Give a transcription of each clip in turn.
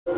बिना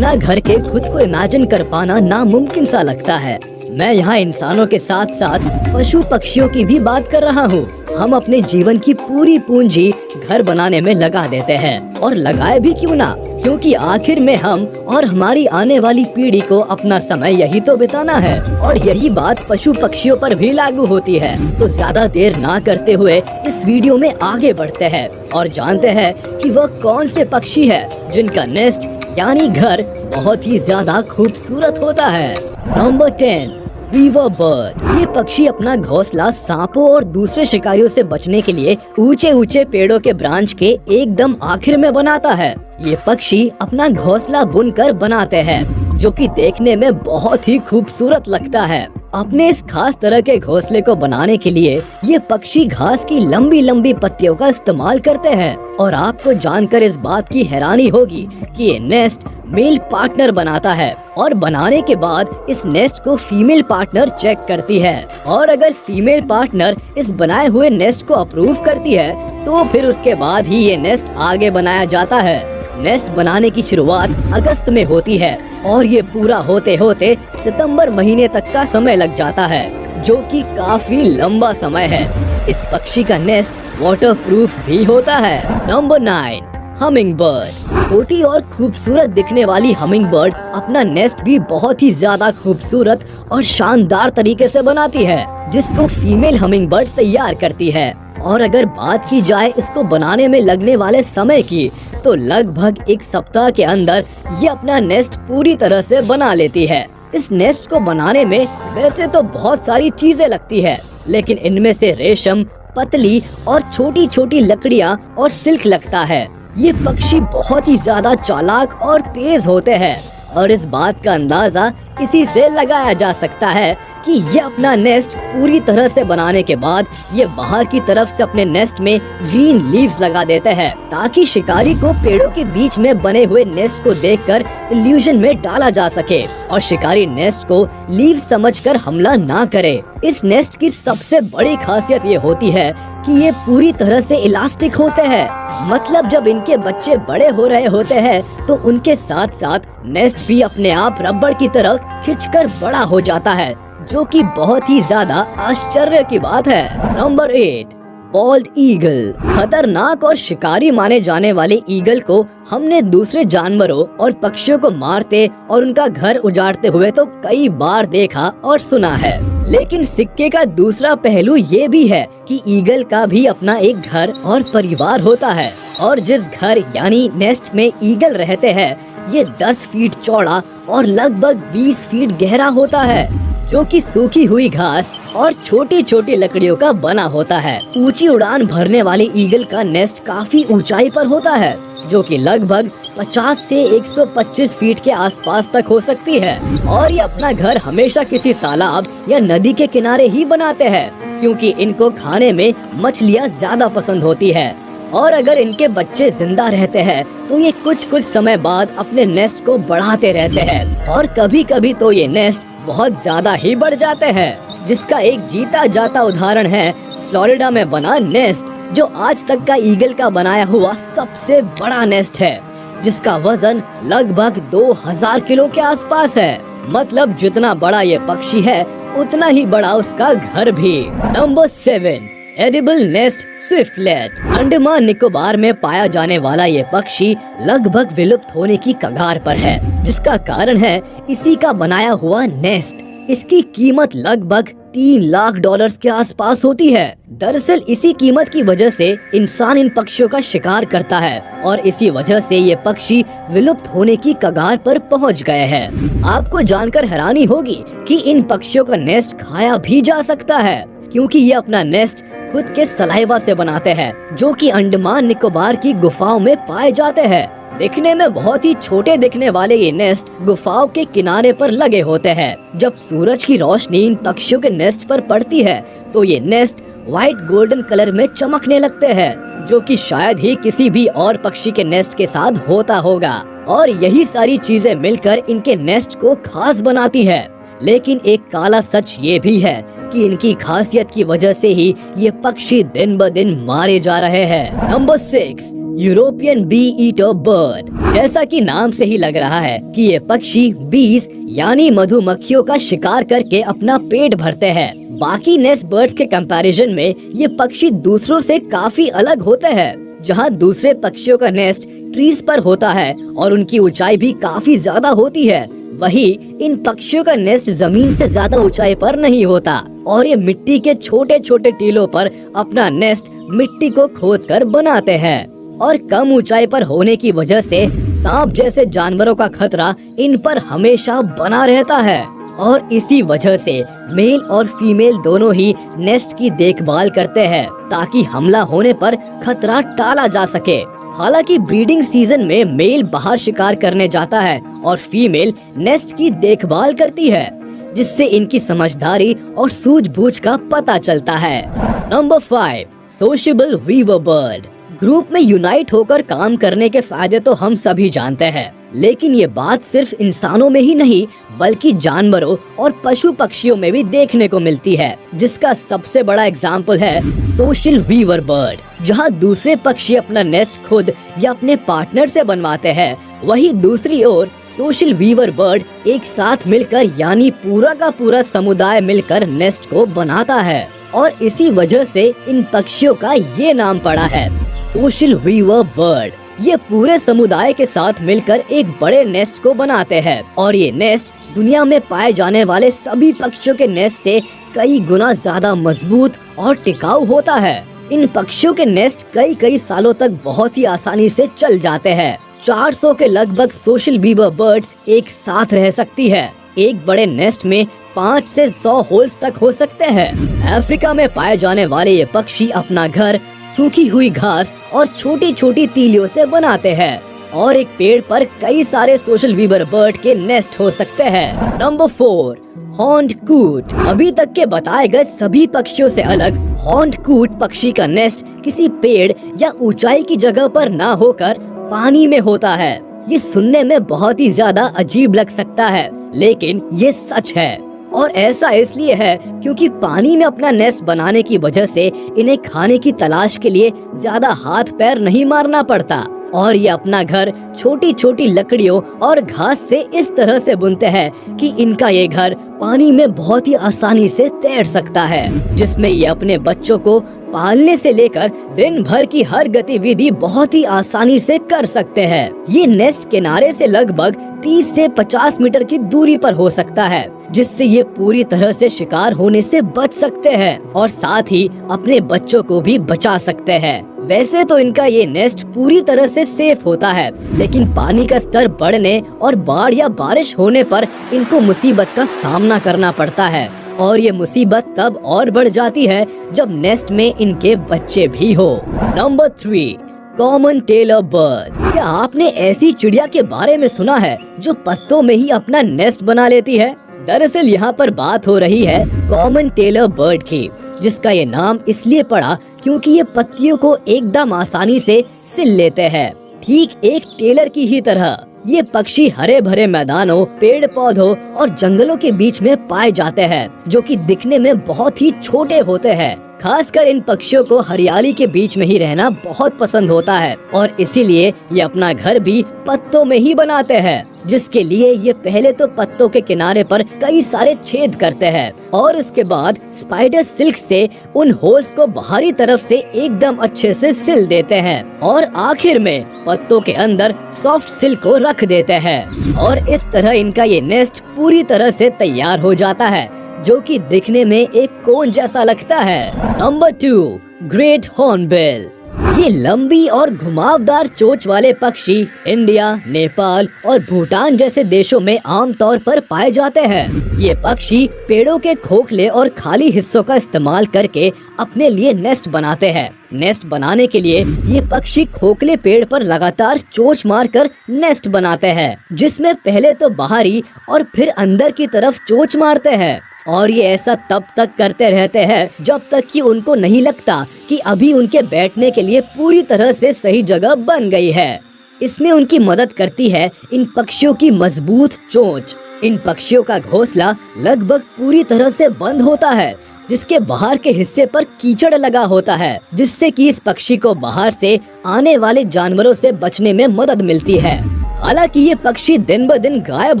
घर के खुद को इमेजिन कर पाना नामुमकिन सा लगता है। मैं यहाँ इंसानों के साथ साथ पशु पक्षियों की भी बात कर रहा हूँ। हम अपने जीवन की पूरी पूंजी घर बनाने में लगा देते हैं, और लगाए भी क्यों ना, क्योंकि आखिर में हम और हमारी आने वाली पीढ़ी को अपना समय यही तो बिताना है। और यही बात पशु पक्षियों पर भी लागू होती है। तो ज्यादा देर ना करते हुए इस वीडियो में आगे बढ़ते हैं और जानते हैं कि वह कौन से पक्षी है जिनका नेस्ट यानी घर बहुत ही ज्यादा खूबसूरत होता है। Number 10, weaver bird. ये पक्षी अपना घोंसला सांपों और दूसरे शिकारियों से बचने के लिए ऊंचे ऊंचे पेड़ों के ब्रांच के एकदम आखिर में बनाता है। ये पक्षी अपना घोंसला बुनकर बनाते हैं, जो कि देखने में बहुत ही खूबसूरत लगता है। अपने इस खास तरह के घोंसले को बनाने के लिए ये पक्षी घास की लंबी लंबी पत्तियों का इस्तेमाल करते हैं। और आपको जानकर इस बात की हैरानी होगी कि ये नेस्ट मेल पार्टनर बनाता है, और बनाने के बाद इस नेस्ट को फीमेल पार्टनर चेक करती है। और अगर फीमेल पार्टनर इस बनाए हुए नेस्ट को अप्रूव करती है तो फिर उसके बाद ही ये नेस्ट आगे बनाया जाता है। नेस्ट बनाने की शुरुआत अगस्त में होती है और ये पूरा होते होते सितंबर महीने तक का समय लग जाता है, जो कि काफी लंबा समय है। इस पक्षी का नेस्ट वाटरप्रूफ भी होता है। Number 9, humming bird. छोटी और खूबसूरत दिखने वाली हमिंग बर्ड अपना नेस्ट भी बहुत ही ज्यादा खूबसूरत और शानदार तरीके से बनाती है, जिसको फीमेल हमिंग बर्ड तैयार करती है। और अगर बात की जाए इसको बनाने में लगने वाले समय की, तो लगभग एक सप्ताह के अंदर ये अपना नेस्ट पूरी तरह से बना लेती है। इस नेस्ट को बनाने में वैसे तो बहुत सारी चीजें लगती है, लेकिन इनमें से रेशम, पतली और छोटी छोटी लकड़ियाँ और सिल्क लगता है। ये पक्षी बहुत ही ज्यादा चालाक और तेज होते हैं, और इस बात का अंदाजा इसी से लगाया जा सकता है कि ये अपना नेस्ट पूरी तरह से बनाने के बाद ये बाहर की तरफ से अपने नेस्ट में ग्रीन लीव्स लगा देते हैं, ताकि शिकारी को पेड़ों के बीच में बने हुए नेस्ट को देखकर इल्यूजन में डाला जा सके और शिकारी नेस्ट को लीव समझकर हमला ना करे। इस नेस्ट की सबसे बड़ी खासियत ये होती है कि ये पूरी तरह से इलास्टिक होते हैं। मतलब जब इनके बच्चे बड़े हो रहे होते हैं तो उनके साथ साथ नेस्ट भी अपने आप रबड़ की तरह खिंचकर बड़ा हो जाता है, जो कि बहुत ही ज्यादा आश्चर्य की बात है। Number 8, bold eagle. खतरनाक और शिकारी माने जाने वाले ईगल को हमने दूसरे जानवरों और पक्षियों को मारते और उनका घर उजाड़ते हुए तो कई बार देखा और सुना है, लेकिन सिक्के का दूसरा पहलू ये भी है कि ईगल का भी अपना एक घर और परिवार होता है। और जिस घर यानी नेस्ट में ईगल रहते हैं, ये 10 फीट चौड़ा और लगभग 20 फीट गहरा होता है, जो कि सूखी हुई घास और छोटी छोटी लकड़ियों का बना होता है। ऊंची उड़ान भरने वाले ईगल का नेस्ट काफी ऊंचाई पर होता है, जो कि लगभग 50 से 125 फीट के आसपास तक हो सकती है। और ये अपना घर हमेशा किसी तालाब या नदी के किनारे ही बनाते हैं, क्योंकि इनको खाने में मछलियाँ ज्यादा पसंद होती है। और अगर इनके बच्चे जिंदा रहते हैं तो ये कुछ समय बाद अपने नेस्ट को बढ़ाते रहते हैं, और कभी कभी तो ये नेस्ट बहुत ज्यादा ही बढ़ जाते हैं, जिसका एक जीता जाता उदाहरण है फ्लोरिडा में बना नेस्ट, जो आज तक का ईगल का बनाया हुआ सबसे बड़ा नेस्ट है, जिसका वजन लगभग 2000 किलो के आसपास है। मतलब जितना बड़ा ये पक्षी है उतना ही बड़ा उसका घर भी। Number 7, edible nest swiftlet. Andaman Nicobar में पाया जाने वाला ये पक्षी लगभग विलुप्त होने की कगार पर है, जिसका कारण है इसी का बनाया हुआ नेस्ट। इसकी कीमत लगभग $3 लाख के आसपास होती है। दरअसल इसी कीमत की वजह से इंसान इन पक्षियों का शिकार करता है, और इसी वजह से ये पक्षी विलुप्त होने की कगार पर पहुंच गए हैं। आपको जानकर हैरानी होगी कि इन पक्षियों का नेस्ट खाया भी जा सकता है, क्योंकि ये अपना नेस्ट खुद के सलाइवा से बनाते हैं, जो कि अंडमान निकोबार की गुफाओं में पाए जाते हैं। दिखने में बहुत ही छोटे दिखने वाले ये नेस्ट गुफाओं के किनारे पर लगे होते हैं। जब सूरज की रोशनी इन पक्षियों के नेस्ट पर पड़ती है तो ये नेस्ट व्हाइट गोल्डन कलर में चमकने लगते हैं, जो कि शायद ही किसी भी और पक्षी के नेस्ट के साथ होता होगा। और यही सारी चीजें मिलकर इनके नेस्ट को खास बनाती है। लेकिन एक काला सच ये भी है कि इनकी खासियत की वजह से ही ये पक्षी दिन ब दिन मारे जा रहे हैं। Number 6, European bee eater bird. जैसा कि नाम से ही लग रहा है कि ये पक्षी बीज यानी मधुमक्खियों का शिकार करके अपना पेट भरते हैं। बाकी नेस्ट बर्ड्स के कंपैरिजन में ये पक्षी दूसरों से काफी अलग होते हैं। जहाँ दूसरे पक्षियों का नेस्ट ट्रीज पर होता है और उनकी ऊंचाई भी काफी ज्यादा होती है, वही इन पक्षियों का नेस्ट जमीन से ज्यादा ऊंचाई पर नहीं होता और ये मिट्टी के छोटे छोटे टीलों पर अपना नेस्ट मिट्टी को खोदकर बनाते हैं। और कम ऊंचाई पर होने की वजह से सांप जैसे जानवरों का खतरा इन पर हमेशा बना रहता है और इसी वजह से मेल और फीमेल दोनों ही नेस्ट की देखभाल करते हैं ताकि हमला होने पर खतरा टाला जा सके। हालांकि ब्रीडिंग सीजन में मेल बाहर शिकार करने जाता है और फीमेल नेस्ट की देखभाल करती है, जिससे इनकी समझदारी और सूझबूझ का पता चलता है। Number 5, sociable weaver bird. Group में यूनाइट होकर काम करने के फायदे तो हम सभी जानते हैं, लेकिन ये बात सिर्फ इंसानों में ही नहीं बल्कि जानवरों और पशु पक्षियों में भी देखने को मिलती है, जिसका सबसे बड़ा एग्जाम्पल है सोशल वीवर बर्ड। जहाँ दूसरे पक्षी अपना नेस्ट खुद या अपने पार्टनर से बनवाते हैं, वही दूसरी ओर सोशल वीवर बर्ड एक साथ मिलकर यानी पूरा का पूरा समुदाय मिलकर नेस्ट को बनाता है और इसी वजह से इन पक्षियों का ये नाम पड़ा है सोशल वीवर बर्ड। ये पूरे समुदाय के साथ मिलकर एक बड़े नेस्ट को बनाते हैं और ये नेस्ट दुनिया में पाए जाने वाले सभी पक्षियों के नेस्ट से कई गुना ज्यादा मजबूत और टिकाऊ होता है। इन पक्षियों के नेस्ट कई सालों तक बहुत ही आसानी से चल जाते हैं। 400 के लगभग सोशल वीवर बर्ड्स एक साथ रह सकती है। एक बड़े नेस्ट में 5 से 100 होल्स तक हो सकते हैं। अफ्रीका में पाए जाने वाले ये पक्षी अपना घर सूखी हुई घास और छोटी छोटी तीलियों से बनाते हैं और एक पेड़ पर कई सारे सोशल वीवर बर्ड के नेस्ट हो सकते हैं। नंबर 4, हॉर्न्ड कूट। अभी तक के बताए गए सभी पक्षियों से अलग हॉर्न्ड कूट पक्षी का नेस्ट किसी पेड़ या ऊंचाई की जगह पर ना होकर पानी में होता है। ये सुनने में बहुत ही ज्यादा अजीब लग सकता है, लेकिन ये सच है और ऐसा इसलिए है क्योंकि पानी में अपना नेस्ट बनाने की वजह से इन्हें खाने की तलाश के लिए ज्यादा हाथ पैर नहीं मारना पड़ता और ये अपना घर छोटी छोटी लकड़ियों और घास से इस तरह से बुनते हैं कि इनका ये घर पानी में बहुत ही आसानी से तैर सकता है, जिसमें ये अपने बच्चों को पालने से लेकर दिन भर की हर गतिविधि बहुत ही आसानी से कर सकते हैं। ये नेस्ट किनारे से लगभग 30 से 50 मीटर की दूरी पर हो सकता है, जिससे ये पूरी तरह से शिकार होने से बच सकते हैं और साथ ही अपने बच्चों को भी बचा सकते हैं। वैसे तो इनका ये नेस्ट पूरी तरह से सेफ होता है, लेकिन पानी का स्तर बढ़ने और बाढ़ या बारिश होने पर इनको मुसीबत का सामना करना पड़ता है और ये मुसीबत तब और बढ़ जाती है जब नेस्ट में इनके बच्चे भी हो। Number 3, common tailor bird. क्या आपने ऐसी चिड़िया के बारे में सुना है जो पत्तों में ही अपना नेस्ट बना लेती है? दरअसल यहाँ पर बात हो रही है कॉमन टेलर बर्ड की, जिसका ये नाम इसलिए पड़ा क्योंकि ये पत्तियों को एकदम आसानी से सिल लेते हैं, ठीक एक टेलर की ही तरह। ये पक्षी हरे भरे मैदानों, पेड़ पौधों और जंगलों के बीच में पाए जाते हैं, जो कि दिखने में बहुत ही छोटे होते हैं। खासकर इन पक्षियों को हरियाली के बीच में ही रहना बहुत पसंद होता है और इसीलिए ये अपना घर भी पत्तों में ही बनाते हैं, जिसके लिए ये पहले तो पत्तों के किनारे पर कई सारे छेद करते हैं और उसके बाद स्पाइडर सिल्क से उन होल्स को बाहरी तरफ से एकदम अच्छे से सिल देते हैं और आखिर में पत्तों के अंदर सॉफ्ट सिल्क को रख देते हैं और इस तरह इनका ये नेस्ट पूरी तरह से तैयार हो जाता है, जो कि दिखने में एक कोन जैसा लगता है। Number 2, great hornbill. ये लंबी और घुमावदार चोंच वाले पक्षी इंडिया, नेपाल और भूटान जैसे देशों में आमतौर पर पाए जाते हैं। ये पक्षी पेड़ों के खोखले और खाली हिस्सों का इस्तेमाल करके अपने लिए नेस्ट बनाते हैं। नेस्ट बनाने के लिए ये पक्षी खोखले पेड़ पर लगातार चोंच मारकर नेस्ट बनाते हैं, जिसमें पहले तो बाहरी और फिर अंदर की तरफ चोंच मारते हैं और ये ऐसा तब तक करते रहते हैं जब तक कि उनको नहीं लगता कि अभी उनके बैठने के लिए पूरी तरह से सही जगह बन गई है। इसमें उनकी मदद करती है इन पक्षियों की मजबूत चोंच इन पक्षियों का घोंसला लगभग पूरी तरह से बंद होता है, जिसके बाहर के हिस्से पर कीचड़ लगा होता है, जिससे कि इस पक्षी को बाहर से आने वाले जानवरों से बचने में मदद मिलती है। हालांकि ये पक्षी दिन ब दिन गायब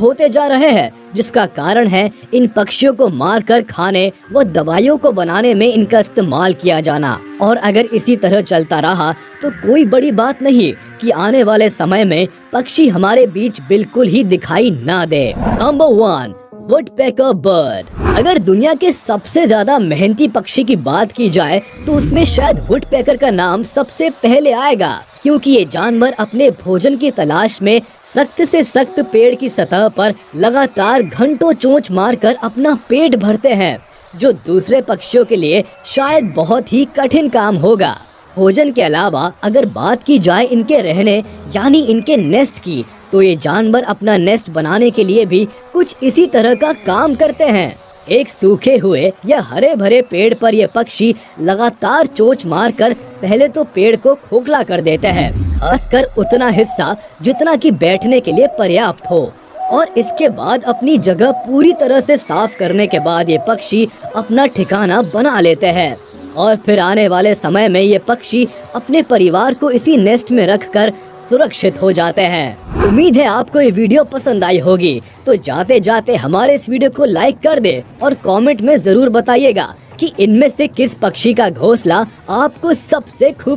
होते जा रहे हैं, जिसका कारण है इन पक्षियों को मारकर खाने व दवाइयों को बनाने में इनका इस्तेमाल किया जाना। और अगर इसी तरह चलता रहा तो कोई बड़ी बात नहीं कि आने वाले समय में पक्षी हमारे बीच बिल्कुल ही दिखाई ना दे। Number 1, woodpecker bird. अगर दुनिया के सबसे ज्यादा मेहनती पक्षी की बात की जाए तो उसमें शायद वुडपेकर का नाम सबसे पहले आएगा, क्योंकि ये जानवर अपने भोजन की तलाश में सख्त से सख्त पेड़ की सतह पर लगातार घंटों चोंच मारकर अपना पेट भरते हैं, जो दूसरे पक्षियों के लिए शायद बहुत ही कठिन काम होगा। भोजन के अलावा अगर बात की जाए इनके रहने यानी इनके नेस्ट की, तो ये जानवर अपना नेस्ट बनाने के लिए भी कुछ इसी तरह का काम करते हैं। एक सूखे हुए या हरे भरे पेड़ पर ये पक्षी लगातार चोंच मारकर पहले तो पेड़ को खोखला कर देते हैं, खासकर उतना हिस्सा जितना कि बैठने के लिए पर्याप्त हो, और इसके बाद अपनी जगह पूरी तरह से साफ करने के बाद ये पक्षी अपना ठिकाना बना लेते हैं। और फिर आने वाले समय में ये पक्षी अपने परिवार को इसी नेस्ट में रखकर सुरक्षित हो जाते हैं। उम्मीद है आपको ये वीडियो पसंद आई होगी, तो जाते जाते हमारे इस वीडियो को लाइक कर दे और कमेंट में जरूर बताइएगा कि इनमें से किस पक्षी का घोंसला आपको सबसे खूबसूरत